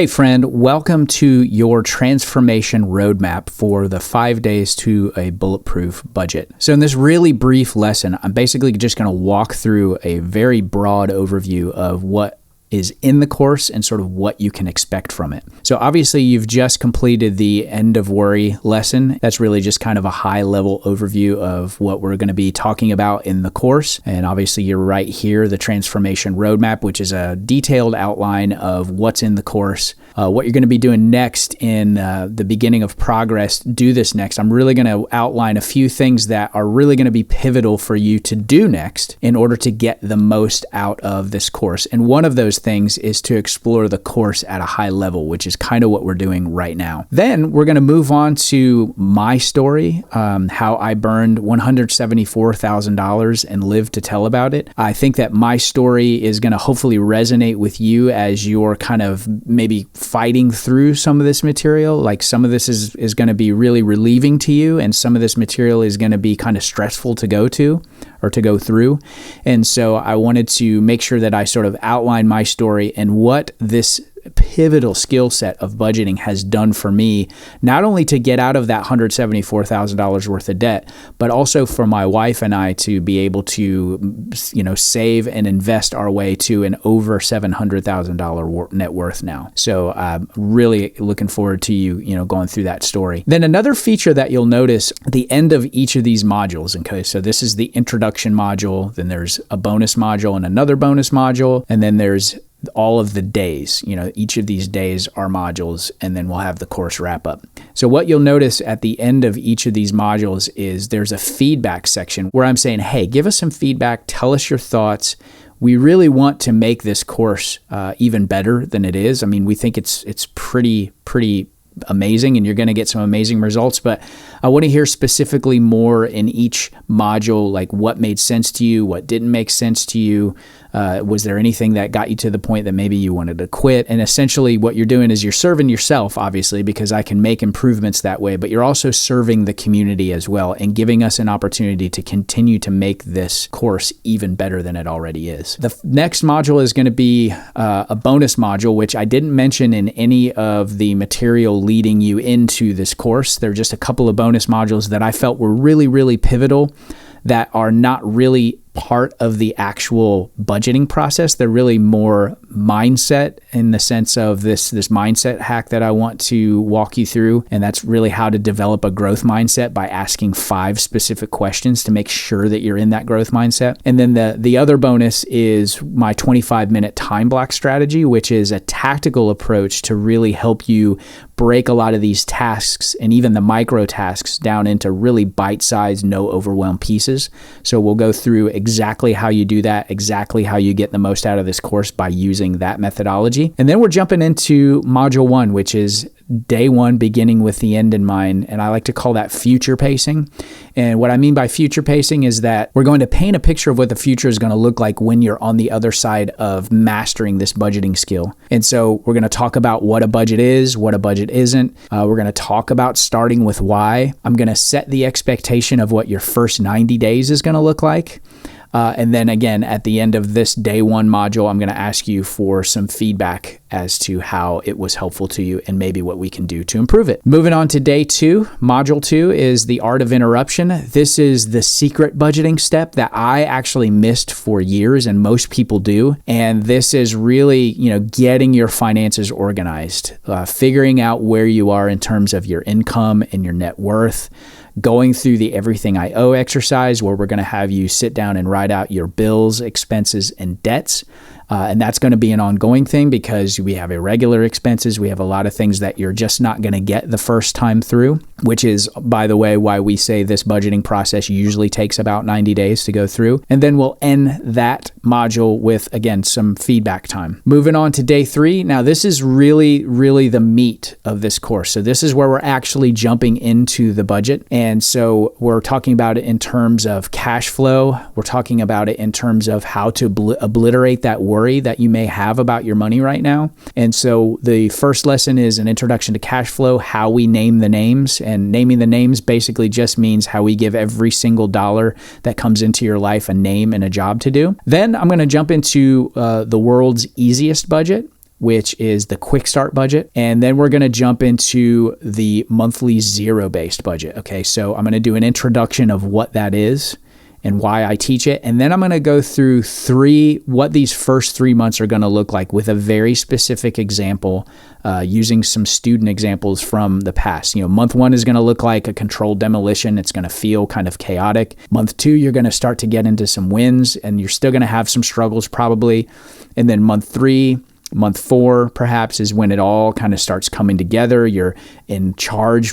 Hey friend, welcome to your transformation roadmap for the 5 days to a bulletproof budget. So in this really brief lesson, I'm basically just going to walk through a very broad overview of what is in the course and sort of what you can expect from it. So obviously you've just completed the end of worry lesson. That's really just kind of a high level overview of what we're going to be talking about in the course. And obviously you're right here, the transformation roadmap, which is a detailed outline of what's in the course, what you're going to be doing next in the beginning of progress. Do this next. I'm really going to outline a few things that are really going to be pivotal for you to do next in order to get the most out of this course. And one of those things is to explore the course at a high level, which is kind of what we're doing right now. Then we're going to move on to my story, how I burned $174,000 and lived to tell about it. I think that my story is going to hopefully resonate with you as you're kind of maybe fighting through some of this material. Like some of this is going to be really relieving to you, and some of this material is going to be kind of stressful to go to or to go through. And so I wanted to make sure that I sort of outline my story and what this pivotal skill set of budgeting has done for me, not only to get out of that $174,000 worth of debt, but also for my wife and I to be able to, save and invest our way to an over $700,000 net worth now. So I'm really looking forward to you, going through that story. Then another feature that you'll notice at the end of each of these modules, okay, so this is the introduction module, then there's a bonus module and another bonus module, and then there's all of the days, each of these days are modules, and then we'll have the course wrap up. So what you'll notice at the end of each of these modules is there's a feedback section where I'm saying, hey, give us some feedback, tell us your thoughts. We really want to make this course even better than it is. I mean, we think it's pretty amazing, and you're going to get some amazing results, but I want to hear specifically more in each module, like what made sense to you, what didn't make sense to you. Was there anything that got you to the point that maybe you wanted to quit? And essentially what you're doing is you're serving yourself, obviously, because I can make improvements that way, but you're also serving the community as well and giving us an opportunity to continue to make this course even better than it already is. The next module is going to be a bonus module, which I didn't mention in any of the material leading you into this course. There are just a couple of bonus modules that I felt were really, really pivotal that are not really part of the actual budgeting process. They're really more mindset in the sense of this mindset hack that I want to walk you through. And that's really how to develop a growth mindset by asking 5 specific questions to make sure that you're in that growth mindset. And then the other bonus is my 25-minute time block strategy, which is a tactical approach to really help you break a lot of these tasks and even the micro tasks down into really bite-sized, no overwhelm pieces. So we'll go through exactly how you do that, exactly how you get the most out of this course by using that methodology. And then we're jumping into module 1, which is day 1, beginning with the end in mind. And I like to call that future pacing. And what I mean by future pacing is that we're going to paint a picture of what the future is going to look like when you're on the other side of mastering this budgeting skill. And so we're going to talk about what a budget is, what a budget isn't. We're going to talk about starting with why. I'm going to set the expectation of what your first 90 days is going to look like. And then again, at the end of this day 1 module, I'm going to ask you for some feedback as to how it was helpful to you and maybe what we can do to improve it. Moving on to day 2, module 2 is the art of interruption. This is the secret budgeting step that I actually missed for years, and most people do. And this is really, getting your finances organized, figuring out where you are in terms of your income and your net worth, going through the Everything I Owe exercise, where we're going to have you sit down and write out your bills, expenses, and debts. And that's going to be an ongoing thing because we have irregular expenses. We have a lot of things that you're just not going to get the first time through, which is, by the way, why we say this budgeting process usually takes about 90 days to go through. And then we'll end that module with, again, some feedback time. Moving on to day 3. Now, this is really, really the meat of this course. So this is where we're actually jumping into the budget. And so we're talking about it in terms of cash flow. We're talking about it in terms of how to obliterate that worry that you may have about your money right now. And so the first lesson is an introduction to cash flow, how we name the names. And naming the names basically just means how we give every single dollar that comes into your life a name and a job to do. Then I'm going to jump into the world's easiest budget, which is the quick start budget. And then we're going to jump into the monthly zero-based budget. Okay, so I'm going to do an introduction of what that is and why I teach it. And then I'm going to go through what these first 3 months are going to look like with a very specific example, using some student examples from the past. Month 1 is going to look like a controlled demolition. It's going to feel kind of chaotic. Month 2, you're going to start to get into some wins, and you're still going to have some struggles probably. And then month 3, month 4 perhaps is when it all kind of starts coming together. You're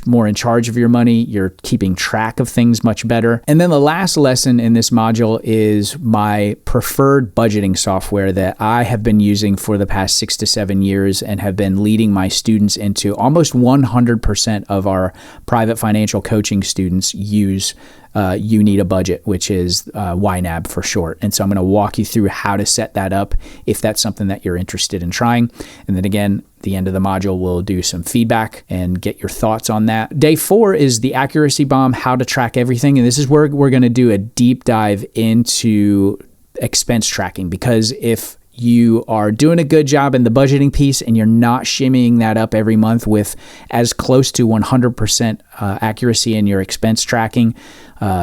more in charge of your money. You're keeping track of things much better. And then the last lesson in this module is my preferred budgeting software that I have been using for the past 6 to 7 years and have been leading my students into. Almost 100% of our private financial coaching students use You Need a Budget, which is YNAB for short. And so I'm going to walk you through how to set that up if that's something that you're interested in trying. And then again, at the end of the module, we'll do some feedback and get your thoughts on that. Day 4 is the accuracy bomb, how to track everything. And this is where we're going to do a deep dive into expense tracking, because if you are doing a good job in the budgeting piece and you're not shimmying that up every month with as close to 100% accuracy in your expense tracking,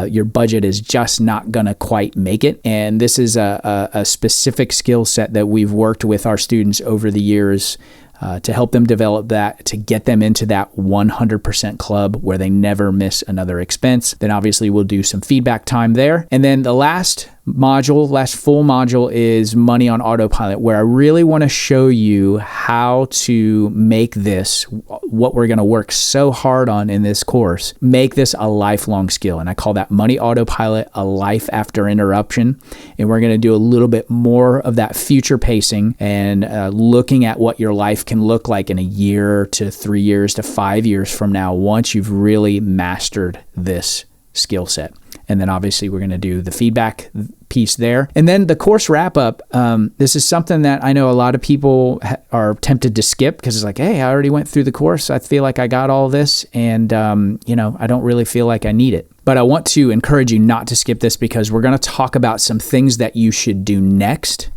your budget is just not going to quite make it. And this is a specific skill set that we've worked with our students over the years to help them develop that, to get them into that 100% club where they never miss another expense. Then obviously we'll do some feedback time there. And then the last full module is Money on Autopilot, where I really want to show you how to make this, what we're going to work so hard on in this course, make this a lifelong skill. And I call that Money Autopilot a life after interruption. And we're going to do a little bit more of that future pacing and looking at what your life can look like in a year to 3 years to 5 years from now once you've really mastered this skill set. And then obviously we're going to do the feedback piece there. And then the course wrap up, this is something that I know a lot of people are tempted to skip because it's like, hey, I already went through the course. I feel like I got all this and, I don't really feel like I need it. But I want to encourage you not to skip this because we're going to talk about some things that you should do next.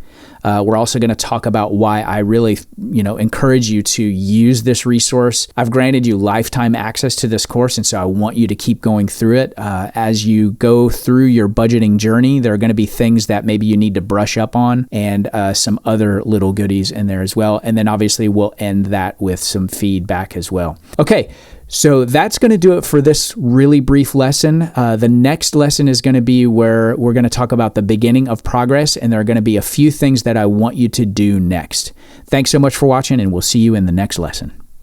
We're also going to talk about why I really, encourage you to use this resource. I've granted you lifetime access to this course, and so I want you to keep going through it. As you go through your budgeting journey, there are going to be things that maybe you need to brush up on and some other little goodies in there as well. And then obviously we'll end that with some feedback as well. Okay. So that's going to do it for this really brief lesson. The next lesson is going to be where we're going to talk about the beginning of progress, and there are going to be a few things that I want you to do next. Thanks so much for watching, and we'll see you in the next lesson.